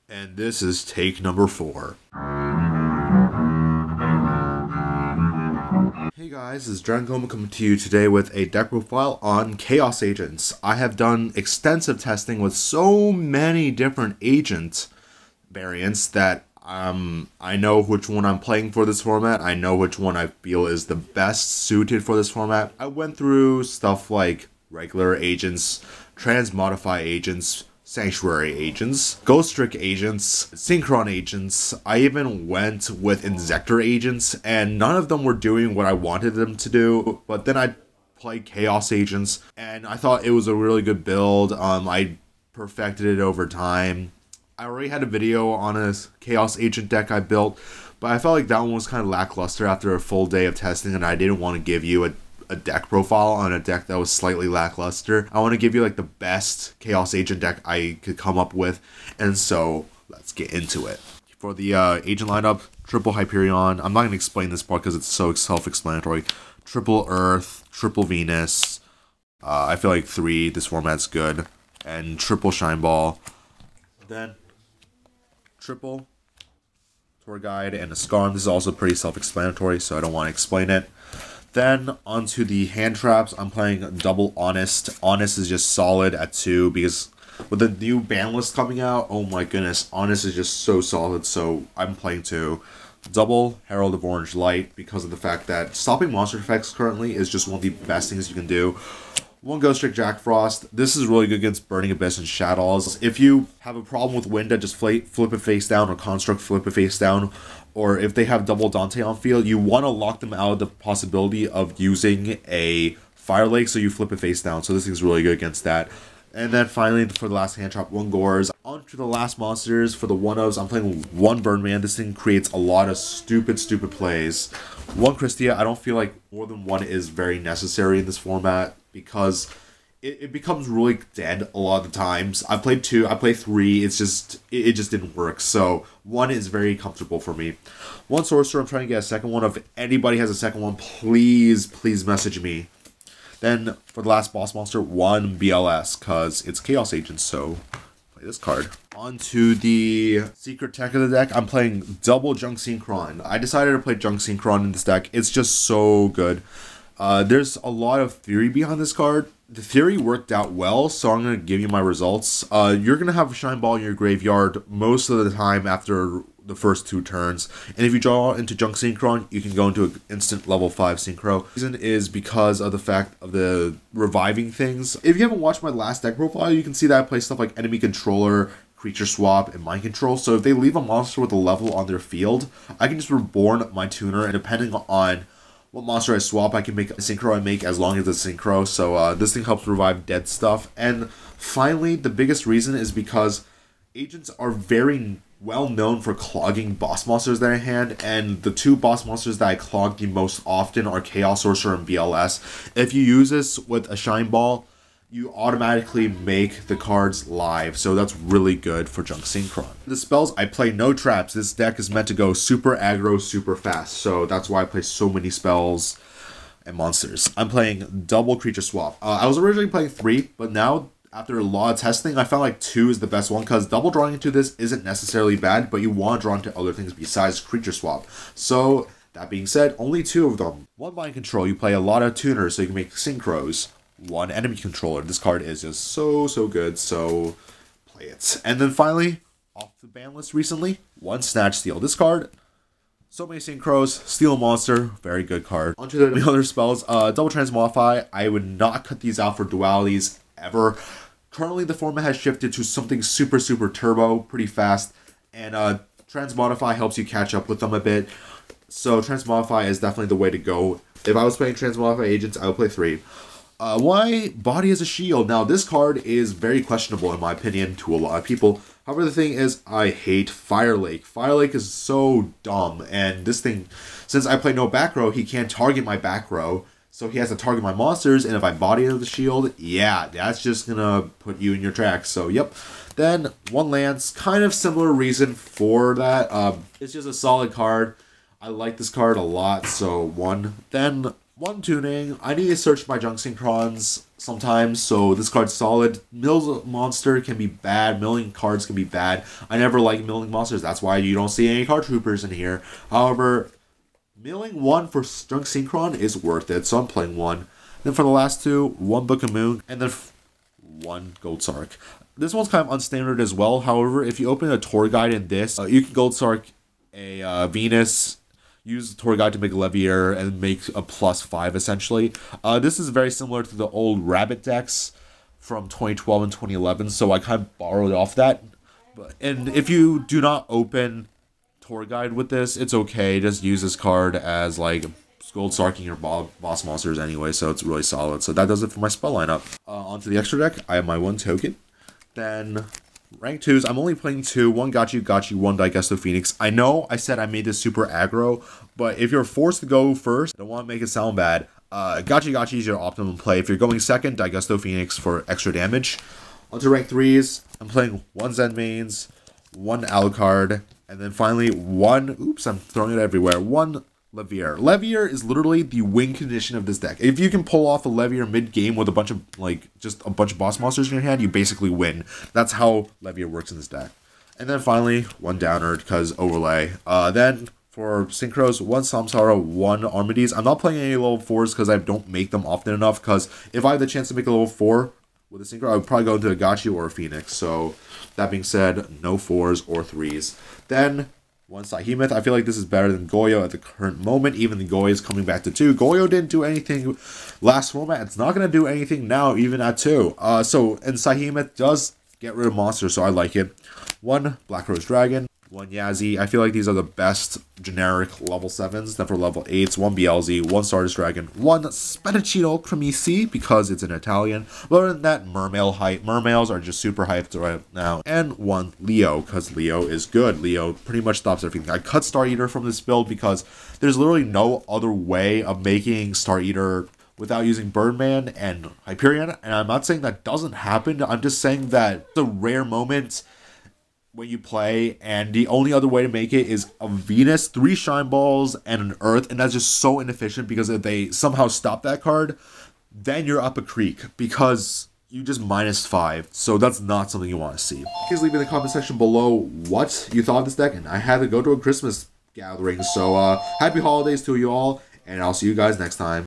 And this is take number 4. Hey guys, this is DragonComa coming to you today with a deck profile on Chaos Agents. I have done extensive testing with so many different agent variants that I know which one I'm playing for this format. I know which one I feel is the best suited for this format. I went through stuff like regular agents, Transmodify agents, Sanctuary agents, Ghost Trick agents, Synchron agents. I even went with Inzektor agents, and none of them were doing what I wanted them to do. But then I played Chaos agents, and I thought it was a really good build. I perfected it over time. I already had a video on a Chaos agent deck I built, but I felt like that one was kind of lackluster after a full day of testing, and I didn't want to give you a deck profile on a deck that was slightly lackluster. I want to give you like the best Chaos Agent deck I could come up with, and so let's get into it. For the agent lineup, triple Hyperion. I'm not going to explain this part because it's so self-explanatory. Triple Earth, triple Venus. I feel like 3, this format's good. And triple Shine Ball. Then triple Tour Guide and a Scarm. This is also pretty self-explanatory, so I don't want to explain it. Then onto the hand traps, I'm playing double Honest. Honest is just solid at 2 because with the new Banlist coming out, oh my goodness, Honest is just so solid, so I'm playing 2. Double Herald of Orange Light because of the fact that stopping monster effects currently is just one of the best things you can do. 1 Ghost Trick Jackfrost. This is really good against Burning Abyss and Shadows. If you have a problem with Winda, just flip it face down, or Construct flip it face down, or if they have double Dante on field, you want to lock them out of the possibility of using a Fire Lake, so you flip it face down. So this thing's really good against that. And then finally, for the last hand trap, 1 Gorz. On to the last monsters. For the 1-ofs, I'm playing 1 Birdman. This thing creates a lot of stupid plays. 1 Kristya. I don't feel like more than 1 is very necessary in this format because it becomes really dead a lot of the times. I played 2, I played 3, it just didn't work. So 1 is very comfortable for me. 1 Sorcerer, I'm trying to get a second one. If anybody has a second one, please message me. Then for the last boss monster, 1 BLS, because it's Chaos Agents, so play this card. On to the secret tech of the deck, I'm playing double Junk Synchron. I decided to play Junk Synchron in this deck. It's just so good. There's a lot of theory behind this card. The theory worked out well, so I'm going to give you my results. You're going to have a Shine Ball in your graveyard most of the time after the first 2 turns. And if you draw into Junk Synchron, you can go into an instant level 5 Synchro. The reason is because of the fact of the reviving things. If you haven't watched my last deck profile, you can see that I play stuff like Enemy Controller, Creature Swap, and Mind Control. So if they leave a monster with a level on their field, I can just reborn my tuner, and depending on what monster I swap, I can make a synchro I make as long as it's synchro. So this thing helps revive dead stuff. And finally, the biggest reason is because agents are very well known for clogging boss monsters that I hand, and the 2 boss monsters that I clog the most often are Chaos Sorcerer and BLS. If you use this with a Shine Ball, you automatically make the cards live, so that's really good for Junk Synchron. The spells, I play no traps. This deck is meant to go super aggro, super fast, so that's why I play so many spells and monsters. I'm playing double Creature Swap. I was originally playing 3, but now, after a lot of testing, I found like 2 is the best one, because double drawing into this isn't necessarily bad, but you want to draw into other things besides Creature Swap. So, that being said, only 2 of them. 1 Mind Control, you play a lot of tuners so you can make synchros. 1 Enemy Controller. This card is just so good, so play it. And then finally, off the ban list recently, 1 Snatch Steal. This card, so many synchros, steal a monster, very good card. Onto the other spells, double Transmodify. I would not cut these out for dualities ever. Currently, the format has shifted to something super turbo, pretty fast, and Transmodify helps you catch up with them a bit. So Transmodify is definitely the way to go. If I was playing Transmodify agents, I would play 3. Why Body as a Shield? Now, this card is very questionable in my opinion to a lot of people. However, the thing is, I hate Fire Lake. Fire Lake is so dumb, and this thing, since I play no back row, he can't target my back row, so he has to target my monsters, and if I Body as a Shield, yeah, that's just gonna put you in your tracks, so yep. Then, 1 Lance, kind of similar reason for that. It's just a solid card. I like this card a lot, so 1. Then, 1 tuning. I need to search my Junk Synchrons sometimes, so this card's solid. Mills monster can be bad. Milling cards can be bad. I never like milling monsters. That's why you don't see any card troopers in here. However, milling one for Junk Synchron is worth it, so I'm playing one. Then for the last two, one Book of Moon, and then one Gold Sarc. This one's kind of unstandard as well. However, if you open a tour guide in this, you can Gold Sarc a Venus, use the tour guide to make a Leviair, and make a +5 essentially. This is very similar to the old Rabbit decks from 2012 and 2011, so I kind of borrowed off that. And if you do not open tour guide with this, it's okay. Just use this card as like Gold Sarking your boss monsters anyway, so it's really solid. So that does it for my spell lineup. Onto the extra deck, I have my one token. Then rank 2s, I'm only playing 2, one Gachi, one Daigusto Phoenix. I know I said I made this super aggro, but if you're forced to go first, I don't want to make it sound bad. Gachi is your optimum play. If you're going second, Daigusto Phoenix for extra damage. Onto rank 3s, I'm playing one Zenmaines, one Alucard, and then finally one, oops, I'm throwing it everywhere, one Leviair. Leviair is literally the win condition of this deck. If you can pull off a Leviair mid-game with a bunch of, like, just a bunch of boss monsters in your hand, you basically win. That's how Leviair works in this deck. And then finally, one Downerd, because overlay. Then for Synchros, one Samsara, one Armades. I'm not playing any level 4s because I don't make them often enough, because if I have the chance to make a level 4 with a Synchro, I would probably go into a Gachi or a Phoenix. So, that being said, no 4s or 3s. Then one Psyhemuth. I feel like this is better than Goyo at the current moment, even the Goyo is coming back to 2. Goyo didn't do anything last format. It's not going to do anything now, even at 2. And Psyhemuth does get rid of monsters, so I like it. One Black Rose Dragon, one Yazi. I feel like these are the best generic level 7s. Then for level 8s, one Beelze, one Stardust Dragon, one Spedicino Cremisi, because it's in Italian. But other than that, Mermail hype. Mermails are just super hyped right now. And one Leo, because Leo is good. Leo pretty much stops everything. I cut Star Eater from this build because there's literally no other way of making Star Eater without using Birdman and Hyperion. And I'm not saying that doesn't happen. I'm just saying that the rare moment when you play, and the only other way to make it is a Venus, 3 Shine Balls, and an Earth, and that's just so inefficient, because if they somehow stop that card, then you're up a creek, because you just -5, so that's not something you want to see. Please leave in the comment section below what you thought of this deck, and I had to go to a Christmas gathering, so happy holidays to you all, and I'll see you guys next time.